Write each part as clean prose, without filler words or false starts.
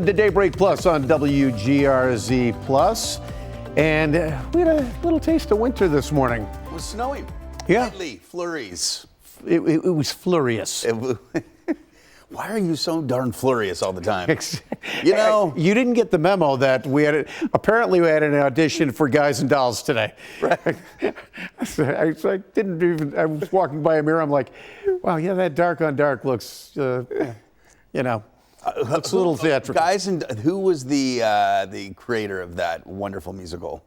The Daybreak Plus on WGRZ Plus, and we had a little taste of winter this morning. It was snowing. Yeah. Lightly, flurries. It was flurious. Why are you so darn flurious all the time? You know, you didn't get the memo that we had. Apparently, we had an audition for Guys and Dolls today. Right. I didn't even. I was walking by a mirror. I'm like, wow, yeah, that dark on dark looks, looks a little theatrical. Guys and who was the creator of that wonderful musical?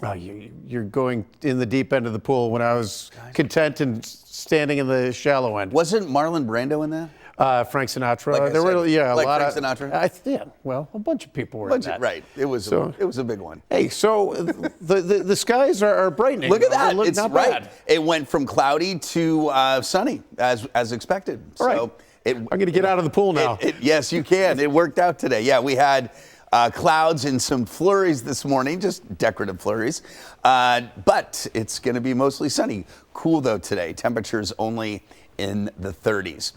Oh, you're going in the deep end of the pool when I was content and standing in the shallow end. Wasn't Marlon Brando in that? Frank Sinatra. Like there were, a like lot Frank of Sinatra. Well, a bunch of people were in that. Right. It was a big one. Hey, so the skies are brightening. Look at that. It's Not right. Bad. It went from cloudy to sunny as expected. All right. So I'm going to get out of the pool now. Yes, you can. It worked out today. Yeah, we had clouds and some flurries this morning, just decorative flurries. But it's going to be mostly sunny. Cool, though, today. Temperatures only in the 30s.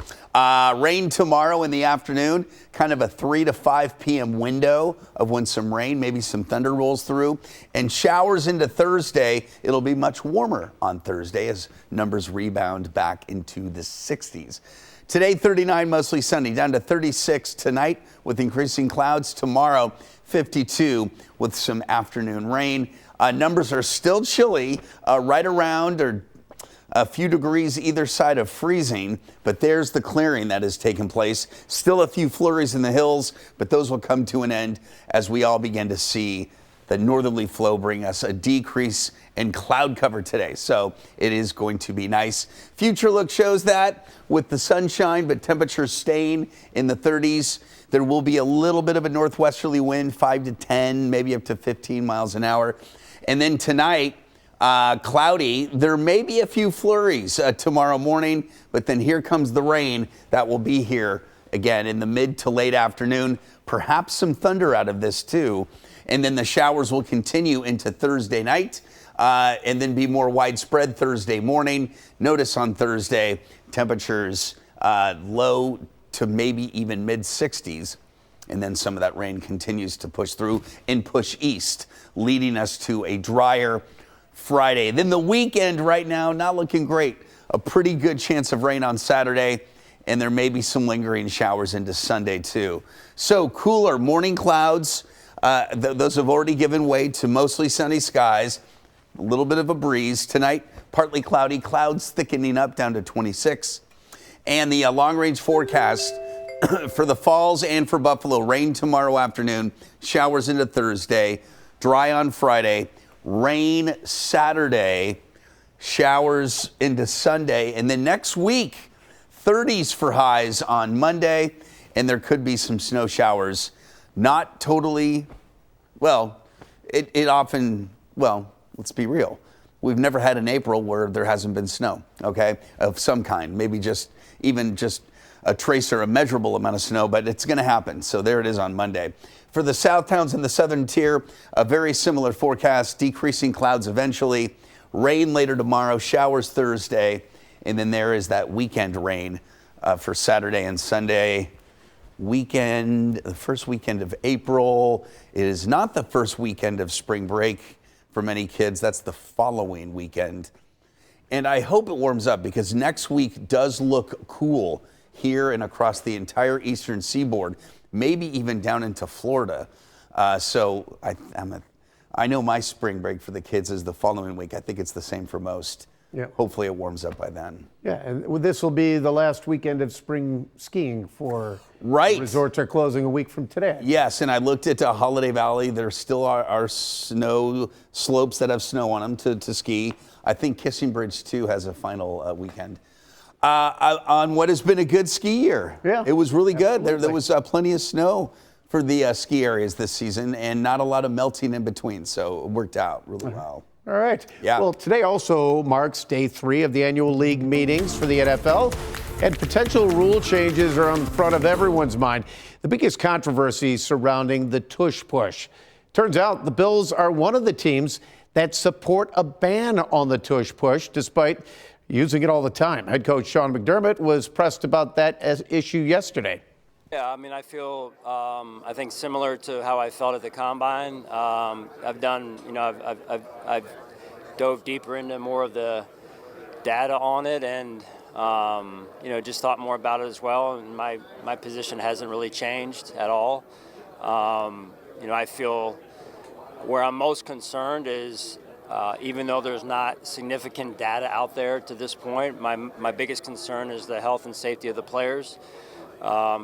Rain tomorrow in the afternoon, kind of a 3 to 5 p.m. window of when some rain, maybe some thunder rolls through. And showers into Thursday. It'll be much warmer on Thursday as numbers rebound back into the 60s. Today, 39, mostly sunny, down to 36 tonight with increasing clouds. Tomorrow, 52 with some afternoon rain. Numbers are still chilly, right around or a few degrees either side of freezing, but there's the clearing that has taken place. Still a few flurries in the hills, but those will come to an end as we all begin to see the northerly flow bring us a decrease in cloud cover today. So it is going to be nice. Future look shows that with the sunshine, but temperatures staying in the 30s. There will be a little bit of a northwesterly wind, 5 to 10, maybe up to 15 miles an hour. And then tonight, cloudy. There may be a few flurries tomorrow morning, but then here comes the rain that will be here again in the mid to late afternoon. Perhaps some thunder out of this too. And then the showers will continue into Thursday night and then be more widespread Thursday morning. Notice on Thursday, temperatures low to maybe even mid 60s. And then some of that rain continues to push through and push east, leading us to a drier Friday. Then the weekend right now, not looking great. A pretty good chance of rain on Saturday, and there may be some lingering showers into Sunday too. So cooler morning clouds. Those have already given way to mostly sunny skies. A little bit of a breeze tonight. Partly cloudy, clouds thickening up down to 26. And the long-range forecast for the Falls and for Buffalo, rain tomorrow afternoon, showers into Thursday, dry on Friday, rain Saturday, showers into Sunday, and then next week, 30s for highs on Monday, and there could be some snow showers. Not totally, it often, let's be real. We've never had an April where there hasn't been snow, okay, of some kind, maybe even just a trace or a measurable amount of snow, but it's going to happen. So there it is on Monday. For the south towns in the southern tier, a very similar forecast, decreasing clouds eventually, rain later tomorrow, showers Thursday, and then there is that weekend rain for Saturday and Sunday. Weekend, the first weekend of April. It is not the first weekend of spring break for many kids. That's the following weekend. And I hope it warms up because next week does look cool here and across the entire eastern seaboard, maybe even down into Florida. So I know my spring break for the kids is the following week. I think it's the same for most. Yeah. Hopefully it warms up by then. Yeah, and this will be the last weekend of spring skiing for right. Resorts are closing a week from today. Yes, and I looked at Holiday Valley. There still are snow slopes that have snow on them to ski. I think Kissing Bridge, too, has a final weekend. On what has been a good ski year. Yeah, it was really good. Absolutely. There was plenty of snow for the ski areas this season and not a lot of melting in between, so it worked out really well. All right. Yeah. Well, today also marks day 3 of the annual league meetings for the NFL, and potential rule changes are on front of everyone's mind. The biggest controversy surrounding the tush push. Turns out the Bills are one of the teams that support a ban on the tush push, despite using it all the time. Head coach Sean McDermott was pressed about that issue yesterday. Yeah, I mean, I feel, I think similar to how I felt at the combine. I've done, I've dove deeper into more of the data on it, and just thought more about it as well. And my position hasn't really changed at all. I feel where I'm most concerned is, even though there's not significant data out there to this point, my biggest concern is the health and safety of the players,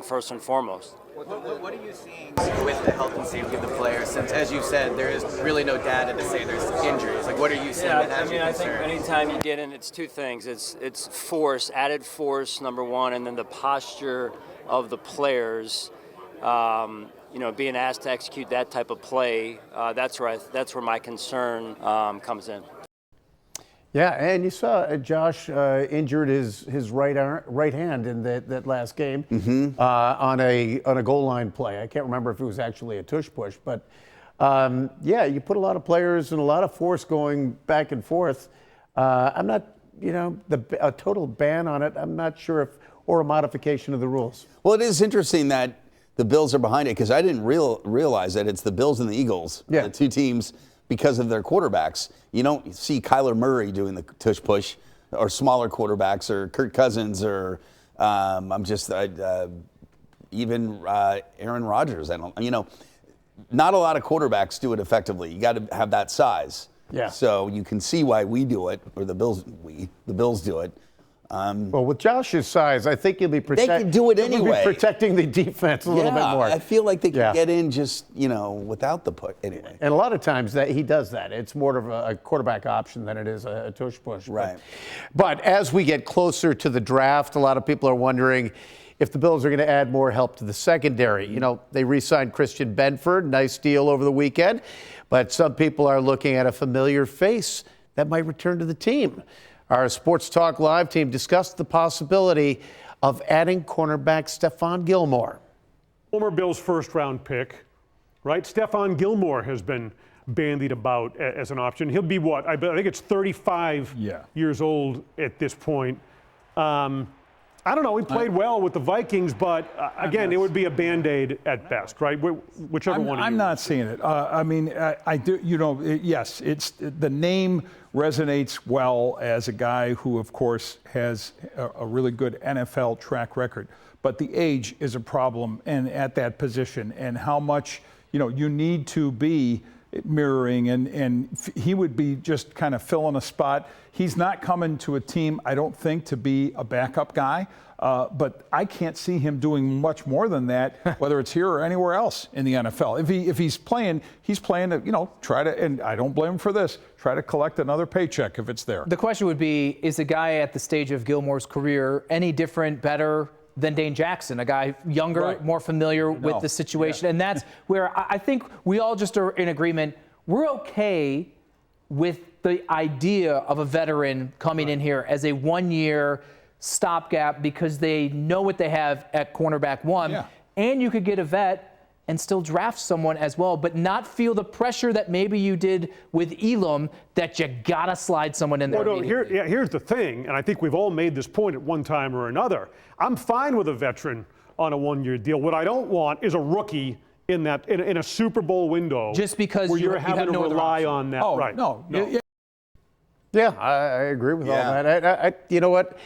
first and foremost. What are you seeing with the health and safety of the players? Since, as you said, there is really no data to say there's injuries. Like, what are you seeing that has you concerned? I think anytime you get in, it's two things. It's force, added force, number one, and then the posture of the players. Being asked to execute that type of play, that's where my concern comes in. Yeah, and you saw Josh injured his right hand in that last game on a goal line play. I can't remember if it was actually a tush push, but you put a lot of players and a lot of force going back and forth. I'm not, a total ban on it. I'm not sure or a modification of the rules. Well, it is interesting that the Bills are behind it, because I didn't realize that it's the Bills and the Eagles, the two teams, because of their quarterbacks. You don't see Kyler Murray doing the tush push, or smaller quarterbacks, or Kirk Cousins, or even Aaron Rodgers. Not a lot of quarterbacks do it effectively. You got to have that size. Yeah. So you can see why we do it, or the Bills do it. Well, with Josh's size, I think he'll be They can do it anyway. Protecting the defense a little bit more. I feel like they can get in just, without the push anyway. And a lot of times that he does that. It's more of a quarterback option than it is a tush push. Right. But as we get closer to the draft, a lot of people are wondering if the Bills are going to add more help to the secondary. They re-signed Christian Benford, nice deal over the weekend. But some people are looking at a familiar face that might return to the team. Our Sports Talk Live team discussed the possibility of adding cornerback Stephon Gilmore. Former Bills first-round pick, right? Stephon Gilmore has been bandied about as an option. He'll be what? I think it's 35 years old at this point. I don't know. He played well with the Vikings, but again, it would be a Band-Aid at best, right? Whichever one. I'm not seeing it. I do. Yes, it's the name resonates well as a guy who, of course, has a really good NFL track record. But the age is a problem, and at that position, and how much you need to be mirroring, and he would be just kind of filling a spot. He's not coming to a team, I don't think, to be a backup guy, but I can't see him doing much more than that, whether it's here or anywhere else in the NFL. If he's playing to, try to, and I don't blame him for this, try to collect another paycheck if it's there. The question would be, is a guy at the stage of Gilmore's career any different, better than Dane Jackson, a guy younger, more familiar with the situation? And that's where I think we all just are in agreement. We're okay with the idea of a veteran coming in here as a one-year stopgap because they know what they have at cornerback one. And you could get a vet and still draft someone as well, but not feel the pressure that maybe you did with Elam that you gotta slide someone in there. Well, no, here's the thing, and I think we've all made this point at one time or another. I'm fine with a veteran on a one-year deal. What I don't want is a rookie in a Super Bowl window, just because where you're having to rely on that. Oh, right? No. Yeah, I agree with all that. You know what?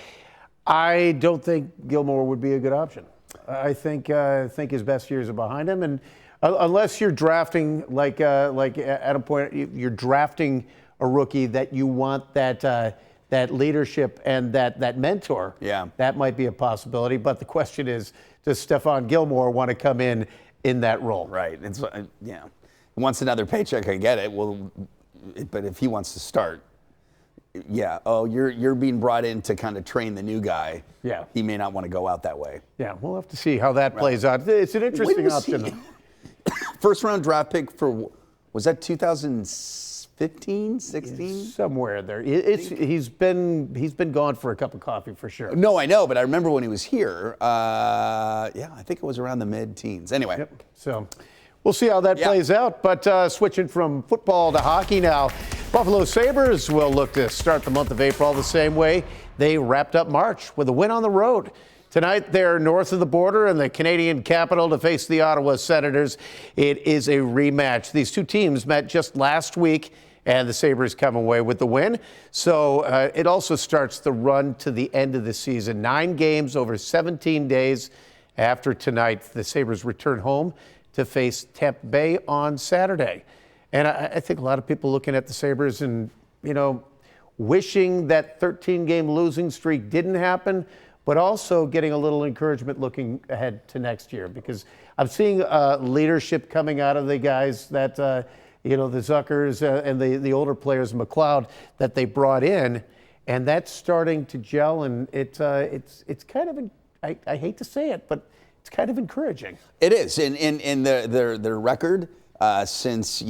I don't think Gilmore would be a good option. I think his best years are behind him, and unless you're drafting like at a point you're drafting a rookie that you want that leadership and that mentor. That might be a possibility. But the question is, does Stephon Gilmore want to come in that role? Right. It's wants another paycheck. I get it. Well, but if he wants to start. You're being brought in to kind of train the new guy. He may not want to go out that way. We'll have to see how that plays out. It's an interesting option. First round draft pick was that 2015, 16? Somewhere there. He's been gone for a cup of coffee for sure. No, I know, but I remember when he was here. I think it was around the mid-teens. Anyway. So we'll see how that plays out. But switching from football to hockey now, Buffalo Sabres will look to start the month of April the same way they wrapped up March with a win on the road Tonight, they're north of the border in the Canadian capital to face the Ottawa Senators. It is a rematch. These two teams met just last week, and the Sabres come away with the win. So it also starts the run to the end of the season. 9 games over 17 days. After tonight, the Sabres return home to face Tampa Bay on Saturday. And I think a lot of people looking at the Sabres and, wishing that 13-game losing streak didn't happen, but also getting a little encouragement looking ahead to next year, because I'm seeing leadership coming out of the guys that, the Zuckers and the older players, McLeod, that they brought in, and that's starting to gel, and it's kind of, I hate to say it, but it's kind of encouraging. It is, in their record since,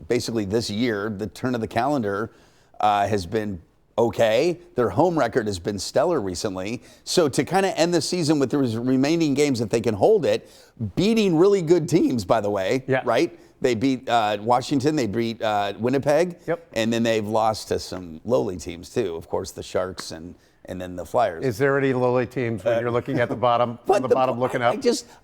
basically this year, the turn of the calendar has been okay. Their home record has been stellar recently. So to kind of end the season with the remaining games, if they can hold it, beating really good teams, by the way, right? They beat Washington, they beat Winnipeg, and then they've lost to some lowly teams too. Of course, the Sharks and then the Flyers. Is there any lowly teams when you're looking at the bottom, looking up?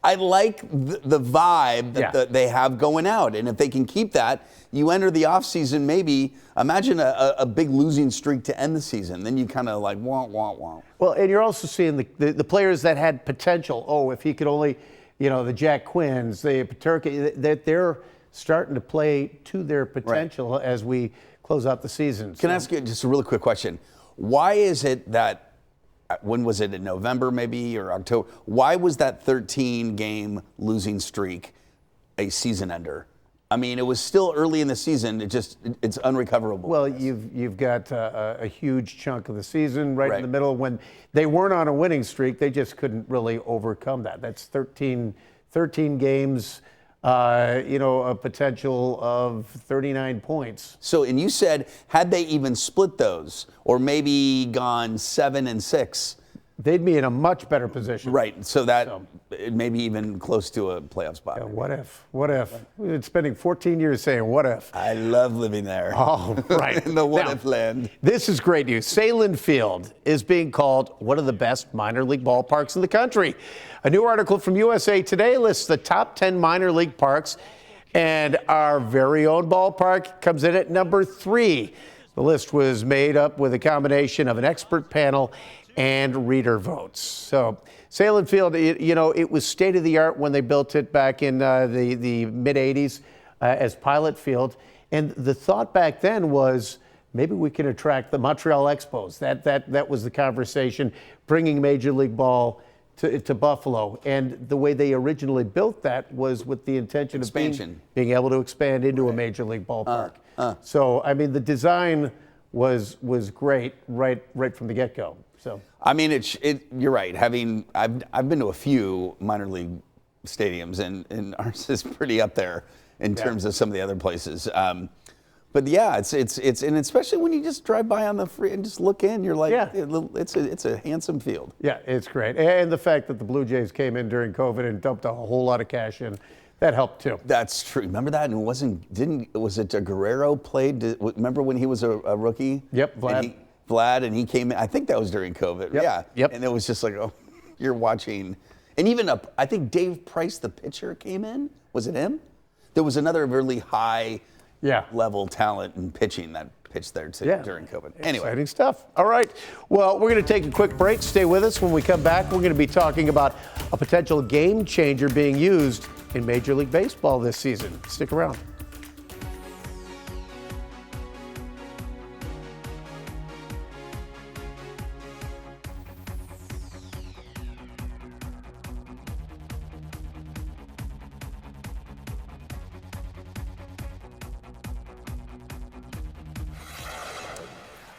I like the vibe that they have going out. And if they can keep that, you enter the offseason, maybe, imagine a big losing streak to end the season. Then you kind of like, wah, wah, wah. Well, and you're also seeing the players that had potential. Oh, if he could only, the Jack Quinns, the Paterka, that they're starting to play to their potential as we close out the season. Can I ask you just a really quick question? Why is it that, when was it, in November maybe or October, why was that 13-game losing streak a season ender? I mean, it was still early in the season. It's unrecoverable. Well, you've got a huge chunk of the season right in the middle. When they weren't on a winning streak, they just couldn't really overcome that. That's 13 games. A potential of 39 points. So, and you said, had they even split those, or maybe gone 7-6, they'd be in a much better position. Right. So maybe even close to a playoff spot. Yeah, what if? What if? We've been spending 14 years saying, what if? I love living there. Oh, right. In the what if land. This is great news. Salem Field is being called one of the best minor league ballparks in the country. A new article from USA Today lists the top 10 minor league parks, and our very own ballpark comes in at number 3. The list was made up with a combination of an expert panel and reader votes. So Salem Field, it was state of the art when they built it back in the mid 80s as pilot field. And the thought back then was maybe we can attract the Montreal Expos. That was the conversation, bringing Major League Ball to Buffalo. And the way they originally built that was with the intention of being able to expand into a Major League ballpark. So, I mean, the design was great right from the get-go. So, I mean, you're right. I've been to a few minor league stadiums, and ours is pretty up there in terms of some of the other places. But yeah, it's and especially when you just drive by on the free and just look in, you're like, it's a handsome field. Yeah, it's great, and the fact that the Blue Jays came in during COVID and dumped a whole lot of cash in, that helped too. That's true. Remember that? And was it Guerrero played? Remember when he was a rookie? Yep, Vlad, and he came in. I think that was during COVID. Yep. And it was just like, oh, you're watching. And even I think Dave Price, the pitcher, came in. Was it him? There was another really high level talent in pitching that pitched there too during COVID. Anyway. Exciting stuff. All right. Well, we're going to take a quick break. Stay with us. When we come back, we're going to be talking about a potential game changer being used in Major League Baseball this season. Stick around.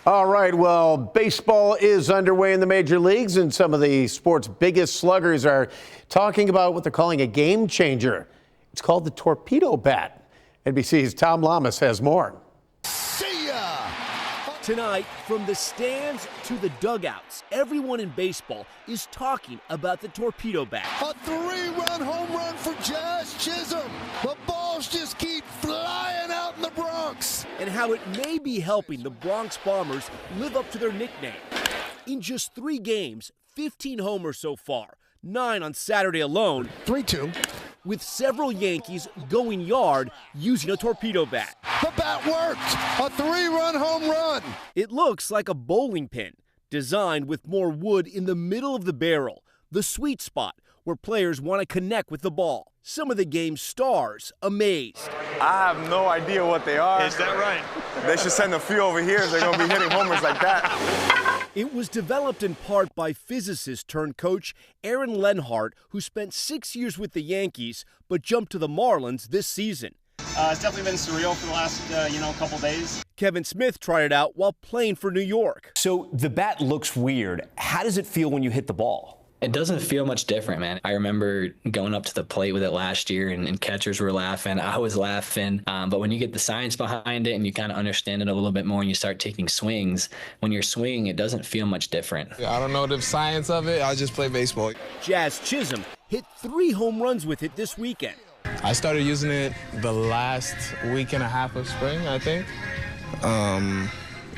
All right, well, baseball is underway in the major leagues, and some of the sport's biggest sluggers are talking about what they're calling a game changer. It's called the torpedo bat. NBC's Tom Lamas has more. See ya! Tonight, from the stands to the dugouts, everyone in baseball is talking about the torpedo bat. A 3-run home run for Josh Chisholm. The balls just keep flying out in the Bronx. And how it may be helping the Bronx Bombers live up to their nickname. In just 3 games, 15 homers so far, 9 on Saturday alone. 3-2. With several Yankees going yard using a torpedo bat. The bat worked. A 3-run home run. It looks like a bowling pin, designed with more wood in the middle of the barrel, the sweet spot where players want to connect with the ball. Some of the game's stars amazed. I have no idea what they are. Is that right? They should send a few over here if they're going to be hitting homers like that. It was developed in part by physicist turned coach Aaron Lenhart, who spent 6 years with the Yankees but jumped to the Marlins this season. It's definitely been surreal for the last, couple days. Kevin Smith tried it out while playing for New York. So the bat looks weird. How does it feel when you hit the ball? It doesn't feel much different, man. I remember going up to the plate with it last year and catchers were laughing. I was laughing. But when you get the science behind it and you kind of understand it a little bit more and you start taking swings, when you're swinging, it doesn't feel much different. I don't know the science of it. I just play baseball. Jazz Chisholm hit 3 home runs with it this weekend. I started using it the last week and a half of spring, I think.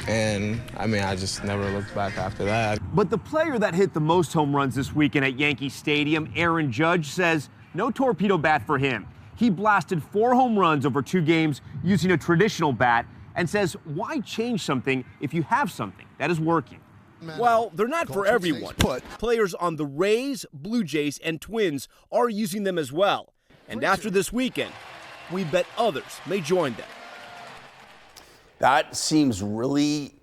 I just never looked back after that. But the player that hit the most home runs this weekend at Yankee Stadium, Aaron Judge, says no torpedo bat for him. He blasted 4 home runs over 2 games using a traditional bat and says, why change something if you have something that is working? Well, they're not for everyone. Players on the Rays, Blue Jays, and Twins are using them as well. And after this weekend, we bet others may join them. That seems really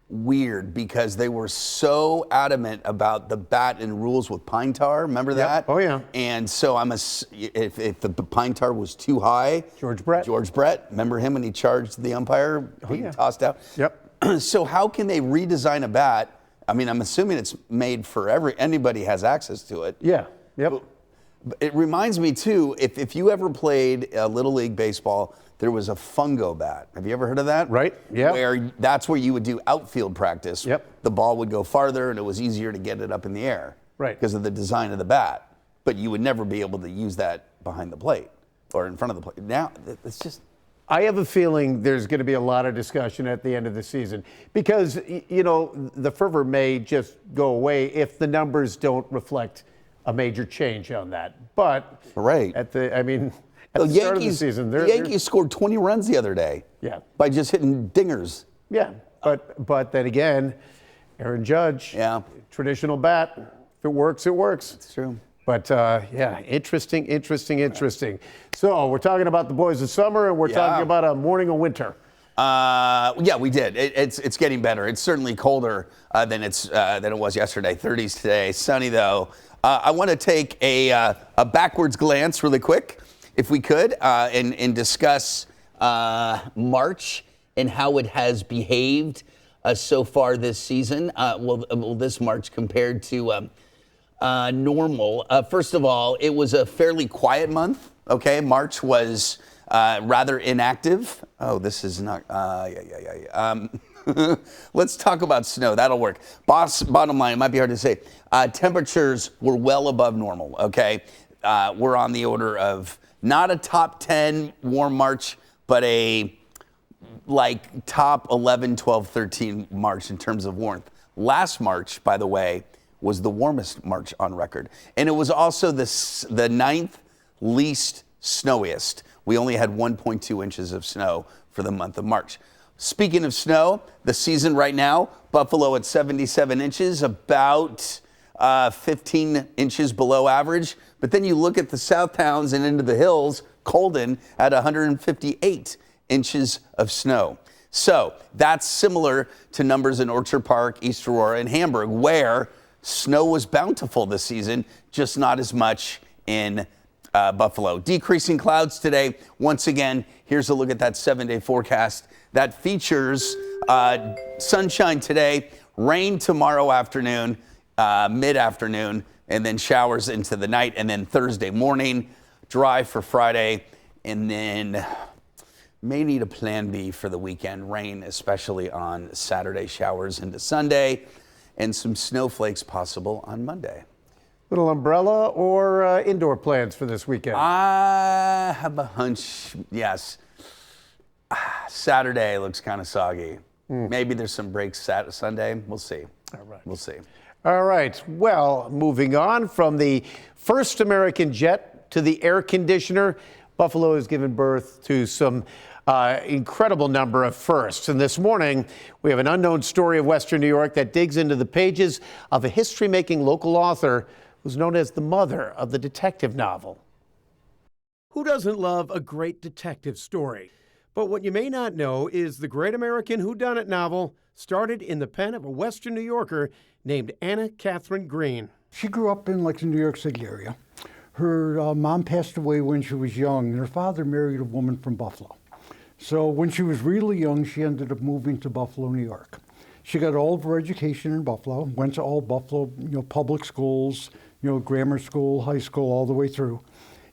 weird because they were so adamant about the bat and rules with pine tar. Remember that? Oh, yeah. And so if the pine tar was too high. George Brett. Remember him when he charged the umpire being tossed out? Yep. So how can they redesign a bat? I mean, I'm assuming it's made for anybody has access to it. Yeah. Yep. It reminds me, too, if you ever played Little League Baseball, there was a fungo bat. Have you ever heard of that? Right, yeah. Where that's where you would do outfield practice. Yep. The ball would go farther, and it was easier to get it up in the air. Right. Because of the design of the bat. But you would never be able to use that behind the plate or in front of the plate. Now, it's just... I have a feeling there's going to be a lot of discussion at the end of the season because, the fervor may just go away if the numbers don't reflect a major change on that. But right. At the start of the season, the Yankees scored 20 runs the other day. Yeah. By just hitting dingers. Yeah, but then again, Aaron Judge. Yeah. Traditional bat. If it works, it works. It's true. But interesting. So we're talking about the boys of summer, and we're talking about a morning of winter. Yeah, we did. It's getting better. It's certainly colder than it was yesterday. 30s today. Sunny though. I want to take a backwards glance really quick, if we could, and discuss March and how it has behaved so far this season. This March compared to normal. First of all, it was a fairly quiet month. Okay, March was rather inactive. Oh, this is not. Let's talk about snow. That'll work. Bottom line, it might be hard to say. Temperatures were well above normal. Okay, we're on the order of not a top 10 warm March, but a top 11, 12, 13 March in terms of warmth. Last March, by the way, was the warmest March on record. And it was also the 9th least snowiest. We only had 1.2 inches of snow for the month of March. Speaking of snow, the season right now, Buffalo at 77 inches, about 15 inches below average. But then you look at the South Towns and into the hills, Colden at 158 inches of snow. So that's similar to numbers in Orchard Park, East Aurora, and Hamburg, where snow was bountiful this season, just not as much in Buffalo. Decreasing clouds today. Once again, here's a look at that 7-day forecast that features sunshine today, rain tomorrow afternoon, mid-afternoon, and then showers into the night, and then Thursday morning, dry for Friday, and then may need a plan B for the weekend. Rain, especially on Saturday, showers into Sunday, and some snowflakes possible on Monday. Little umbrella or indoor plans for this weekend? I have a hunch, yes. Saturday looks kind of soggy. Maybe there's some breaks Sunday. We'll see. All right. We'll see. All right. Well, moving on from the first American jet to the air conditioner, Buffalo has given birth to some incredible number of firsts. And this morning, we have an unknown story of Western New York that digs into the pages of a history-making local author who's known as the mother of the detective novel. Who doesn't love a great detective story? But what you may not know is the great American whodunit novel started in the pen of a Western New Yorker named Anna Catherine Green. She grew up in the New York City area. Her mom passed away when she was young, and her father married a woman from Buffalo. So when she was really young, she ended up moving to Buffalo, New York. She got all of her education in Buffalo, went to all Buffalo, public schools, grammar school, high school, all the way through.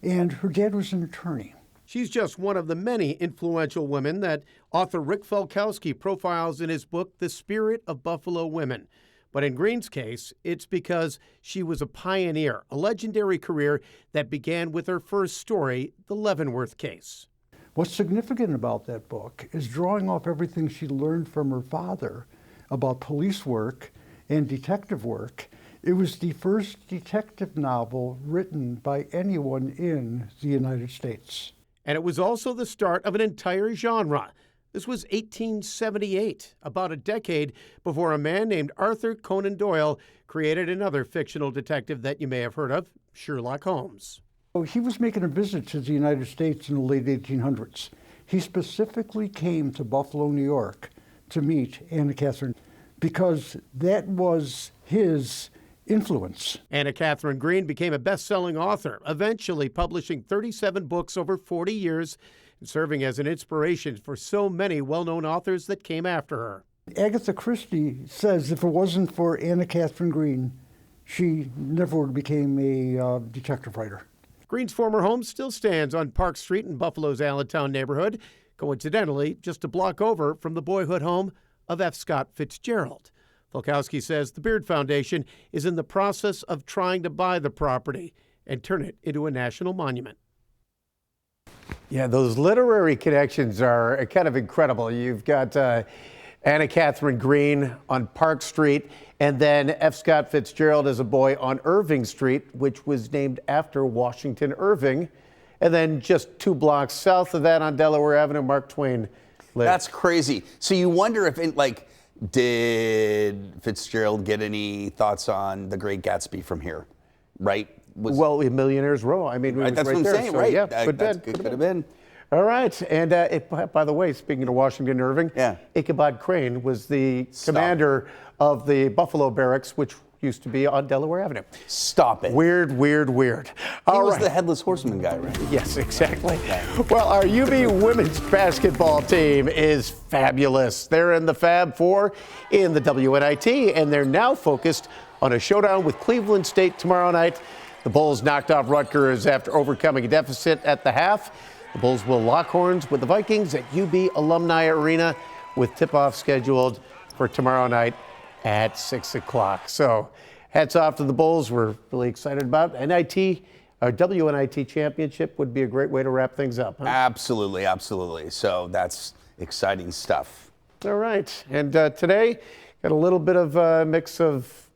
And her dad was an attorney. She's just one of the many influential women that author Rick Falkowski profiles in his book, The Spirit of Buffalo Women. But in Green's case, it's because she was a pioneer, a legendary career that began with her first story, The Leavenworth Case. What's significant about that book is drawing off everything she learned from her father about police work and detective work. It was the first detective novel written by anyone in the United States. And it was also the start of an entire genre. This was 1878, about a decade before a man named Arthur Conan Doyle created another fictional detective that you may have heard of, Sherlock Holmes. He was making a visit to the United States in the late 1800s. He specifically came to Buffalo, New York to meet Anna Catherine because that was his influence. Anna Catherine Green became a best-selling author, eventually publishing 37 books over 40 years and serving as an inspiration for so many well-known authors that came after her. Agatha Christie says if it wasn't for Anna Catherine Green, she never would have became a detective writer. Green's former home still stands on Park Street in Buffalo's Allentown neighborhood, coincidentally just a block over from the boyhood home of F. Scott Fitzgerald. Falkowski says the Beard Foundation is in the process of trying to buy the property and turn it into a national monument. Yeah, those literary connections are kind of incredible. You've got Anna Catherine Green on Park Street, and then F. Scott Fitzgerald as a boy on Irving Street, which was named after Washington Irving. And then just 2 blocks south of that on Delaware Avenue, Mark Twain lived. That's crazy. So you wonder if, did Fitzgerald get any thoughts on The Great Gatsby from here, right? Well, Millionaire's Row. I mean, right, that's right what I'm there. saying, So, right? Yeah, could have been. All right. And by the way, speaking of Washington Irving, Ichabod Crane was the commander of the Buffalo Barracks, which used to be on Delaware Avenue. Stop it. Weird. He was the Headless Horseman guy, right? Yes, exactly. Well, our UB women's basketball team is fabulous. They're in the Fab Four in the WNIT, and they're now focused on a showdown with Cleveland State tomorrow night. The Bulls knocked off Rutgers after overcoming a deficit at the half. The Bulls will lock horns with the Vikings at UB Alumni Arena with tip-off scheduled for tomorrow night at 6 o'clock. So hats off to the Bulls. We're really excited about it. WNIT championship would be a great way to wrap things up. Huh? Absolutely. So that's exciting stuff. All right. And today, got a little bit of a mix of...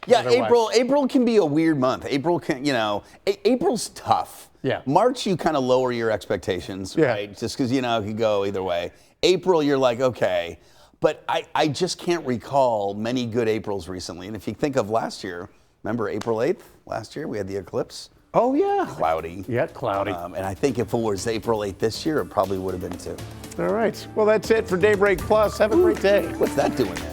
Yeah, April can be a weird month. April's tough. Yeah. March, you kind of lower your expectations, right? Just because, it could go either way. April, you're like, okay. But I just can't recall many good Aprils recently. And if you think of last year, remember April 8th? Last year, we had the eclipse. Oh, yeah. Cloudy. Yeah, cloudy. And I think if it was April 8th this year, it probably would have been too. All right. Well, that's it for Daybreak Plus. Have a great day. What's that doing there?